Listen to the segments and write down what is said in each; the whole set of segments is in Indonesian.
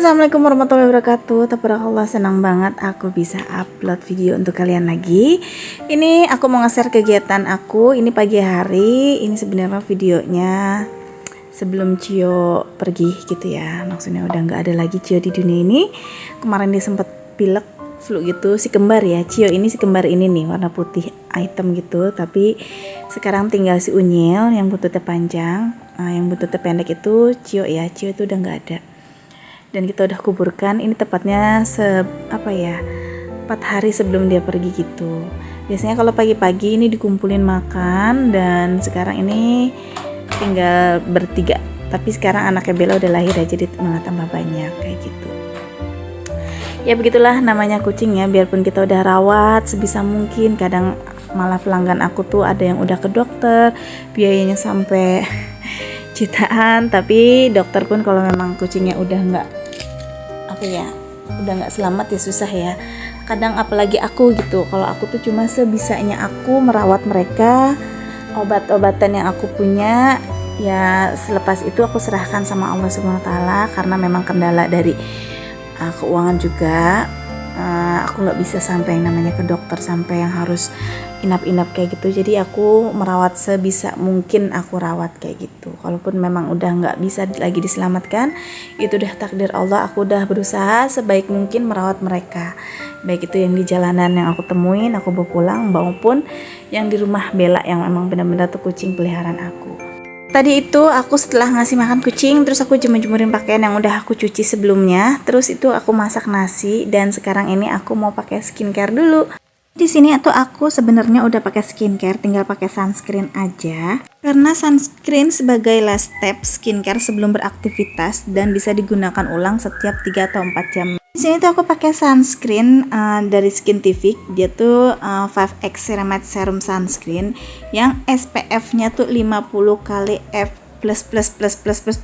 Assalamualaikum warahmatullahi wabarakatuh. Tabarakallah, senang banget aku bisa upload video untuk kalian lagi. Ini aku mau nge-share kegiatan aku. Ini pagi hari. Ini sebenarnya videonya sebelum Cio pergi gitu ya. Maksudnya udah nggak ada lagi Cio di dunia ini. Kemarin dia sempat pilek, flu gitu, si kembar ya. Cio ini si kembar ini nih, warna putih hitam gitu. Tapi sekarang tinggal si Unyil yang buntutnya panjang. Yang buntutnya pendek itu Cio ya. Cio itu udah nggak ada. Dan kita udah kuburkan. Ini tepatnya 4 hari sebelum dia pergi gitu. Biasanya kalau pagi-pagi ini dikumpulin makan, dan sekarang ini tinggal bertiga. Tapi sekarang anaknya Bella udah lahir ya, jadi malah tambah banyak kayak gitu. Ya begitulah namanya kucing ya. Biarpun kita udah rawat sebisa mungkin, kadang malah pelanggan aku tuh ada yang udah ke dokter, biayanya sampai jutaan. Tapi dokter pun kalau memang kucingnya udah nggak selamat ya susah ya. Kadang apalagi aku gitu, kalau aku tuh cuma sebisanya aku merawat mereka. Obat-obatan yang aku punya ya selepas itu aku serahkan sama Allah Subhanahu wa taala, karena memang kendala dari keuangan juga. Aku nggak bisa sampai yang namanya ke dokter, sampai yang harus inap-inap kayak gitu. Jadi aku merawat sebisa mungkin aku rawat kayak gitu. Kalaupun memang udah nggak bisa lagi diselamatkan, itu udah takdir Allah. Aku udah berusaha sebaik mungkin merawat mereka, baik itu yang di jalanan yang aku temuin, aku bawa pulang, maupun yang di rumah Bella yang memang benar-benar tuh kucing peliharaan aku. Tadi itu aku setelah ngasih makan kucing, terus aku jemur-jemurin pakaian yang udah aku cuci sebelumnya. Terus itu aku masak nasi, dan sekarang ini aku mau pakai skincare dulu. Di sini aku sebenarnya udah pakai skincare, tinggal pakai sunscreen aja. Karena sunscreen sebagai last step skincare sebelum beraktivitas dan bisa digunakan ulang setiap 3 atau 4 jam. Di sini tuh aku pakai sunscreen dari Skintific. Dia tuh 5X Ceramide Serum Sunscreen yang SPF-nya tuh 50 kali F+++++.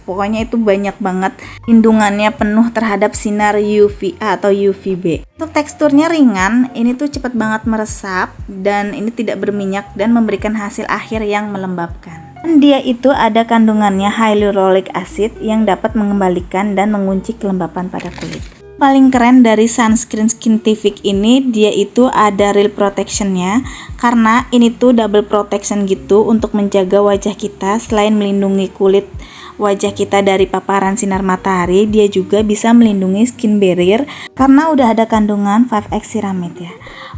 Pokoknya itu banyak banget. Lindungannya penuh terhadap sinar UVA atau UVB. Untuk teksturnya ringan, ini tuh cepat banget meresap, dan ini tidak berminyak dan memberikan hasil akhir yang melembabkan. Dan dia itu ada kandungannya hyaluronic acid yang dapat mengembalikan dan mengunci kelembapan pada kulit. Paling keren dari sunscreen Skintific ini, dia itu ada real protectionnya, karena ini tuh double protection gitu untuk menjaga wajah kita. Selain melindungi kulit wajah kita dari paparan sinar matahari, dia juga bisa melindungi skin barrier karena udah ada kandungan 5X Ceramide ya.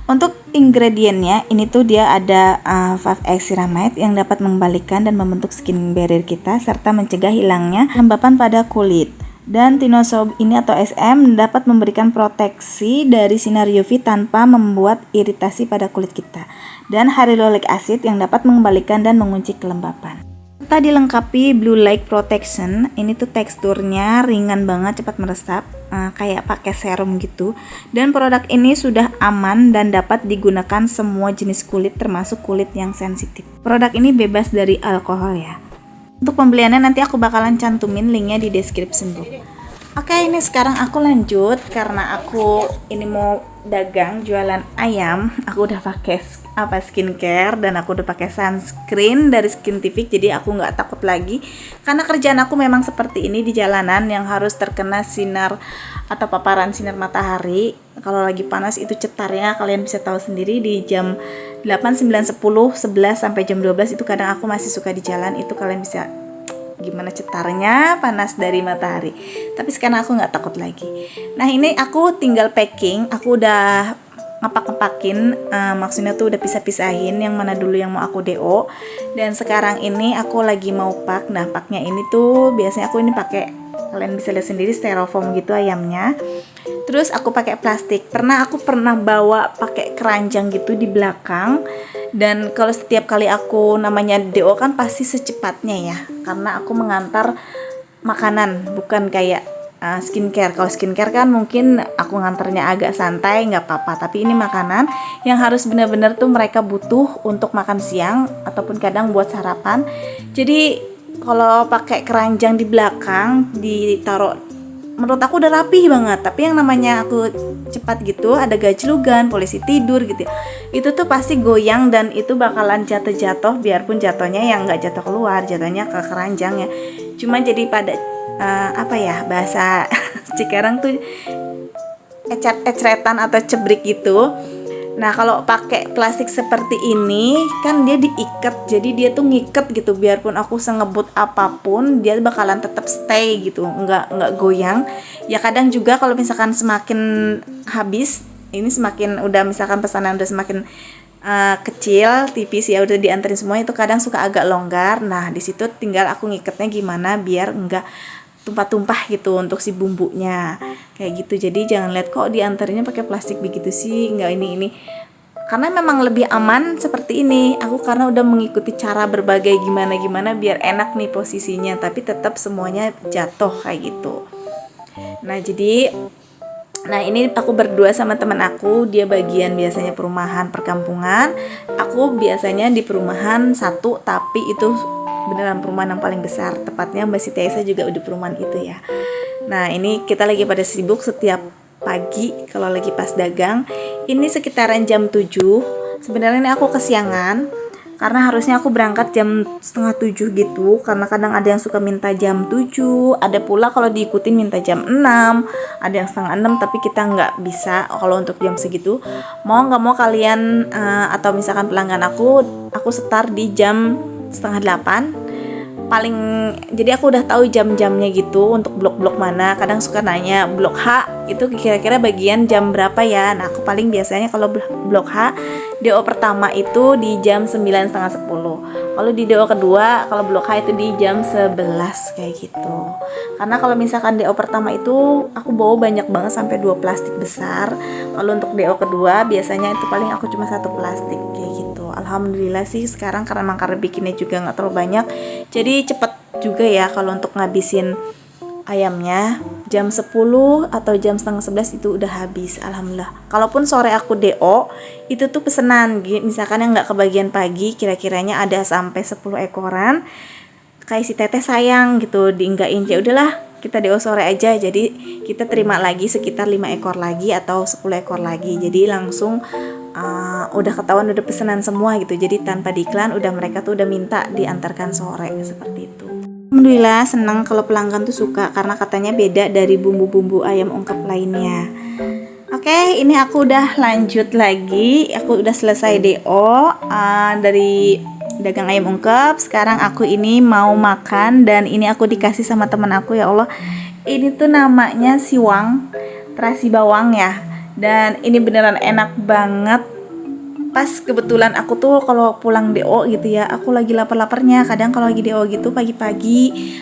Untuk ingredientnya, ini tuh dia ada 5X Ceramide yang dapat mengembalikan dan membentuk skin barrier kita serta mencegah hilangnya kelembapan pada kulit. Dan Tinosob ini atau SM dapat memberikan proteksi dari sinar UV tanpa membuat iritasi pada kulit kita. Dan hyaluronic acid yang dapat mengembalikan dan mengunci kelembapan. Kita dilengkapi blue light protection. Ini tuh teksturnya ringan banget, cepat meresap, kayak pakai serum gitu. Dan produk ini sudah aman dan dapat digunakan semua jenis kulit, termasuk kulit yang sensitif. Produk ini bebas dari alkohol ya. Untuk pembeliannya nanti aku bakalan cantumin linknya di description box. Oke, ini sekarang aku lanjut karena aku ini mau dagang jualan ayam. Aku udah pakai skincare, dan aku udah pakai sunscreen dari Skintific, jadi aku nggak takut lagi karena kerjaan aku memang seperti ini di jalanan yang harus terkena sinar atau paparan sinar matahari. Kalau lagi panas itu cetarnya kalian bisa tahu sendiri. Di jam 8, 9, 10, 11 sampai jam 12 itu kadang aku masih suka di jalan. Itu kalian bisa gimana cetarnya panas dari matahari. Tapi sekarang aku nggak takut lagi. Nah, ini aku tinggal packing. Aku udah ngepak-ngepakin, maksudnya tuh udah pisah-pisahin yang mana dulu yang mau aku DO. Dan sekarang ini aku lagi mau pak. Nah, paknya ini tuh biasanya aku ini pakai, kalian bisa lihat sendiri, styrofoam gitu ayamnya. Terus aku pakai plastik. Aku pernah bawa pakai keranjang gitu di belakang. Dan kalau setiap kali aku namanya DO kan pasti secepatnya ya, karena aku mengantar makanan, bukan kayak skincare. Kalau skincare kan mungkin aku nganternya agak santai, nggak apa-apa. Tapi ini makanan yang harus benar-benar tuh mereka butuh untuk makan siang ataupun kadang buat sarapan. Jadi kalau pakai keranjang di belakang ditaruh, menurut aku udah rapih banget. Tapi yang namanya aku cepat gitu, ada gajlugan, polisi tidur gitu ya, itu tuh pasti goyang dan itu bakalan jatuh-jatuh. Biarpun jatuhnya yang nggak jatuh keluar, jatuhnya ke keranjangnya. Cuma jadi pada bahasa Cikarang tuh ecret-ecretan atau cebrik gitu. Nah kalau pakai plastik seperti ini kan dia diikat, jadi dia tuh ngiket gitu, biarpun aku sengebut apapun dia bakalan tetap stay gitu, nggak goyang. Ya kadang juga kalau misalkan semakin habis, ini semakin udah misalkan pesanan udah semakin kecil, tipis ya udah dianterin semua, itu kadang suka agak longgar. Nah di situ tinggal aku ngikatnya gimana biar enggak tumpah-tumpah gitu untuk si bumbunya kayak gitu. Jadi jangan lihat kok diantarinya pakai plastik begitu sih, enggak ini karena memang lebih aman seperti ini. Aku karena udah mengikuti cara berbagai gimana biar enak nih posisinya, tapi tetap semuanya jatuh kayak gitu. Nah ini aku berdua sama teman aku, dia bagian biasanya perumahan perkampungan, aku biasanya di perumahan satu, tapi itu beneran perumahan yang paling besar, tepatnya Mbak Siti Aisyah juga udah perumahan itu ya. Nah ini kita lagi pada sibuk setiap pagi kalau lagi pas dagang. Ini sekitaran jam 7. Sebenarnya ini aku kesiangan karena harusnya aku berangkat jam 6:30 gitu, karena kadang ada yang suka minta jam 7, ada pula kalau diikutin minta jam 6, ada yang setengah 6, tapi kita nggak bisa kalau untuk jam segitu. Mau nggak mau kalian atau misalkan pelanggan aku start di jam setengah 8 paling. Jadi aku udah tahu jam-jamnya gitu untuk blok-blok mana. Kadang suka nanya blok H itu kira-kira bagian jam berapa ya. Nah aku paling biasanya kalau blok H DO pertama itu di jam 9:30 10. Kalau di DO kedua kalau blok H itu di jam 11 kayak gitu. Karena kalau misalkan DO pertama itu aku bawa banyak banget sampai 2 plastik besar. Kalau untuk DO kedua biasanya itu paling aku cuma 1 plastik kayak gitu. Alhamdulillah sih sekarang karena bikinnya juga nggak terlalu banyak, jadi cepet juga ya kalau untuk ngabisin ayamnya. Jam 10 atau jam setengah 11 itu udah habis, alhamdulillah. Kalaupun sore aku DO itu tuh pesenan misalkan yang nggak kebagian pagi, kira-kiranya ada sampai 10 ekoran, kayak si teteh sayang gitu diinggain, ya udahlah kita DO sore aja, jadi kita terima lagi sekitar 5 ekor lagi atau 10 ekor lagi. Jadi langsung udah ketahuan udah pesanan semua gitu, jadi tanpa diiklan udah mereka tuh udah minta diantarkan sore seperti itu. Alhamdulillah senang kalau pelanggan tuh suka karena katanya beda dari bumbu-bumbu ayam ungkep lainnya. Oke, ini aku udah lanjut lagi, aku udah selesai DO dari dagang ayam ungkep. Sekarang aku ini mau makan, dan ini aku dikasih sama teman aku, ya Allah. Ini tuh namanya siwang, terasi bawang ya. Dan ini beneran enak banget. Pas kebetulan aku tuh kalau pulang DO gitu ya, aku lagi lapar-laparnya. Kadang kalau lagi DO gitu pagi-pagi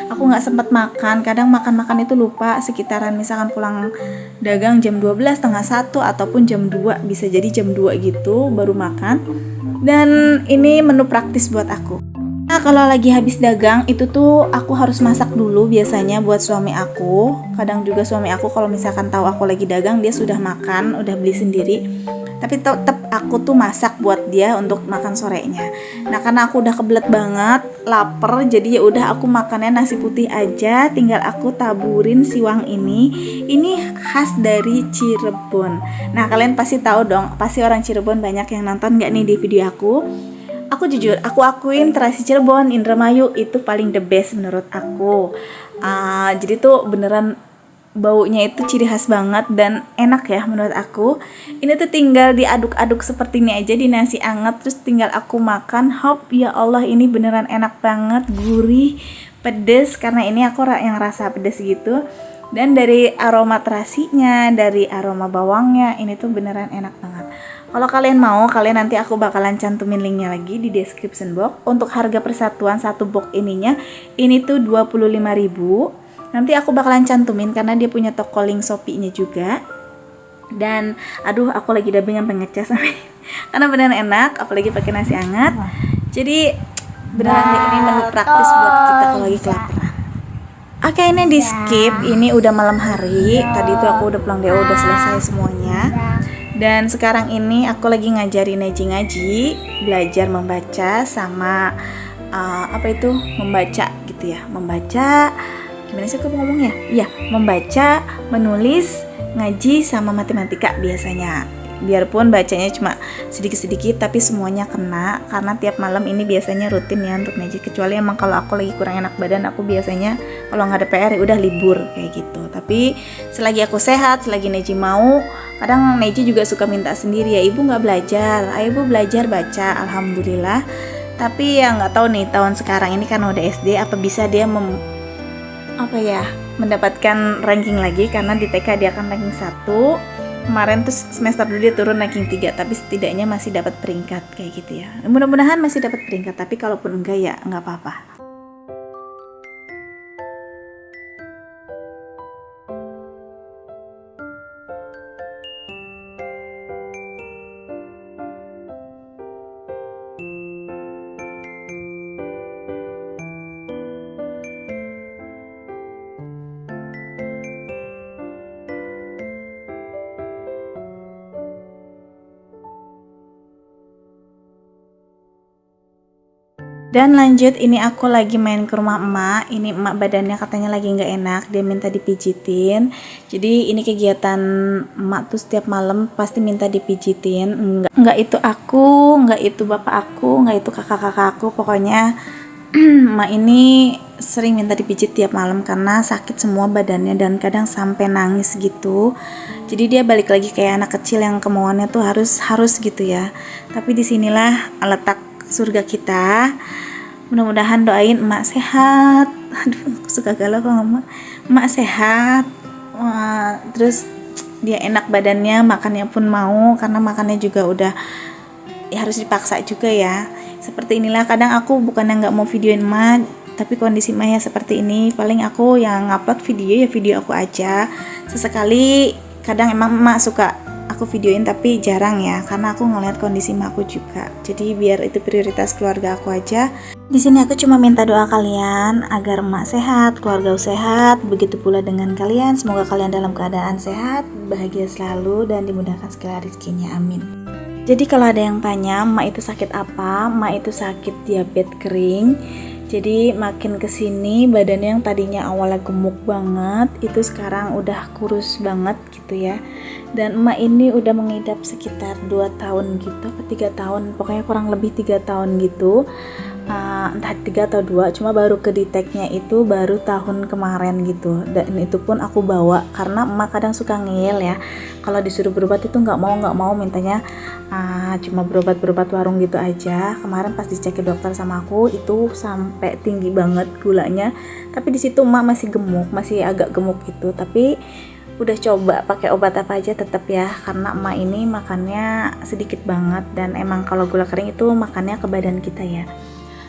aku nggak sempat makan. Kadang makan itu lupa, sekitaran misalkan pulang dagang jam 12, setengah 1 ataupun jam 2, bisa jadi jam 2 gitu baru makan. Dan ini menu praktis buat aku. Nah kalau lagi habis dagang itu tuh aku harus masak dulu biasanya buat suami aku. Kadang juga suami aku kalau misalkan tahu aku lagi dagang, dia sudah makan, udah beli sendiri. Tapi tetap aku tuh masak buat dia untuk makan sorenya. Nah karena aku udah kebelet banget, lapar, jadi ya udah aku makannya nasi putih aja. Tinggal aku taburin siwang ini. Ini khas dari Cirebon. Nah kalian pasti tahu dong, pasti orang Cirebon banyak yang nonton nggak nih di video aku. Aku jujur, aku akuin terasi Cirebon, Indramayu itu paling the best menurut aku. Jadi tuh beneran baunya itu ciri khas banget dan enak ya menurut aku. Ini tuh tinggal diaduk-aduk seperti ini aja di nasi anget, terus tinggal aku makan. Hop, ya Allah ini beneran enak banget, gurih, pedes, karena ini aku yang rasa pedes gitu. Dan dari aroma terasinya, dari aroma bawangnya, ini tuh beneran enak banget. Kalau kalian mau, kalian nanti aku bakalan cantumin linknya lagi di description box. Untuk harga persatuan satu box ininya, ini tuh 25.000. Nanti aku bakalan cantumin karena dia punya toko link Shopee-nya juga. Dan aduh aku lagi dubbing sampai ngecas karena beneran enak, apalagi pakai nasi hangat. Jadi beneran ini menu praktis buat kita kalau lagi kelaparan. Oke, ini di skip, ini udah malam hari. Tadi tuh aku udah pulang DO, udah selesai semuanya. Dan sekarang ini aku lagi ngajarin ngaji-ngaji, belajar membaca sama membaca gitu ya. Membaca, gimana sih aku ngomongnya? Iya, membaca, menulis, ngaji sama matematika biasanya. biarpun bacanya cuma sedikit-sedikit tapi semuanya kena, karena tiap malam ini biasanya rutin ya untuk Neji. Kecuali emang kalau aku lagi kurang enak badan, aku biasanya kalau nggak ada PR ya udah libur kayak gitu. Tapi selagi aku sehat, selagi Neji mau, kadang Neji juga suka minta sendiri, ya ibu nggak belajar, ayo ibu belajar baca. Alhamdulillah. Tapi ya nggak tahu nih tahun sekarang ini kan udah SD, apa bisa dia mendapatkan ranking lagi, karena di TK dia kan ranking 1. Kemarin tuh semester dulu dia turun ranking 3, tapi setidaknya masih dapat peringkat kayak gitu ya. Mudah-mudahan masih dapat peringkat, tapi kalaupun enggak ya nggak apa-apa. Dan lanjut, ini aku lagi main ke rumah emak. Ini emak badannya katanya lagi nggak enak, dia minta dipijitin. Jadi ini kegiatan emak tuh setiap malam pasti minta dipijitin. Nggak itu aku, nggak itu bapak aku, nggak itu kakak-kakak aku. Pokoknya emak ini sering minta dipijit tiap malam karena sakit semua badannya dan kadang sampai nangis gitu. Jadi dia balik lagi kayak anak kecil yang kemauannya tuh harus gitu ya. Tapi disinilah letak surga kita. Mudah-mudahan doain emak sehat. Aduh, aku suka galau kalau emak sehat. Wah, terus dia enak badannya, makannya pun mau, karena makannya juga udah ya harus dipaksa juga ya. Seperti inilah kadang aku bukannya nggak mau videoin emak, tapi kondisi emak ya seperti ini. Paling aku yang upload video ya video aku aja. Sesekali kadang emang emak suka aku videoin, tapi jarang ya, karena aku ngeliat kondisi emakku juga. Jadi biar itu prioritas keluarga aku aja. Di sini aku cuma minta doa kalian agar emak sehat, keluarga sehat, begitu pula dengan kalian. Semoga kalian dalam keadaan sehat, bahagia selalu, dan dimudahkan segala rezekinya. Amin. Jadi kalau ada yang tanya, emak itu sakit apa? Emak itu sakit diabetes kering. Jadi makin kesini badannya yang tadinya awalnya gemuk banget, itu sekarang udah kurus banget gitu ya. Dan emak ini udah mengidap sekitar 2 tahun gitu, atau 3 tahun, pokoknya kurang lebih 3 tahun gitu. Entah 3 atau 2, cuma baru kedeteknya itu baru tahun kemarin gitu. Dan itu pun aku bawa karena emak kadang suka ngeyel ya, kalau disuruh berobat itu nggak mau, mintanya cuma berobat warung gitu aja. Kemarin pas dicek ke dokter sama aku itu sampai tinggi banget gulanya, tapi di situ emak masih gemuk, masih agak gemuk gitu. Tapi udah coba pakai obat apa aja tetap ya, karena emak ini makannya sedikit banget, dan emang kalau gula kering itu makannya ke badan kita ya.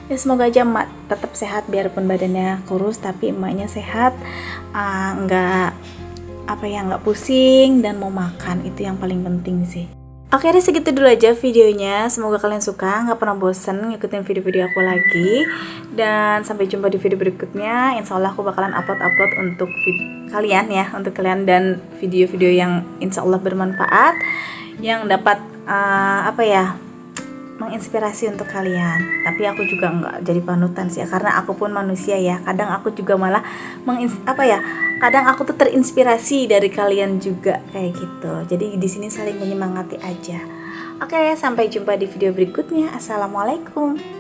Ya semoga aja emak tetap sehat, biarpun badannya kurus tapi emaknya sehat, nggak pusing dan mau makan, itu yang paling penting sih. Oke deh, segitu dulu aja videonya. Semoga kalian suka, nggak pernah bosen ngikutin video-video aku lagi. Dan sampai jumpa di video berikutnya. Insya Allah aku bakalan upload untuk kalian ya, untuk kalian, dan video-video yang insya Allah bermanfaat, yang dapat menginspirasi untuk kalian. Tapi aku juga nggak jadi panutan sih, karena aku pun manusia ya. Kadang aku juga malah kadang aku tuh terinspirasi dari kalian juga kayak gitu. Jadi di sini saling menyemangati aja. Oke, sampai jumpa di video berikutnya. Assalamualaikum.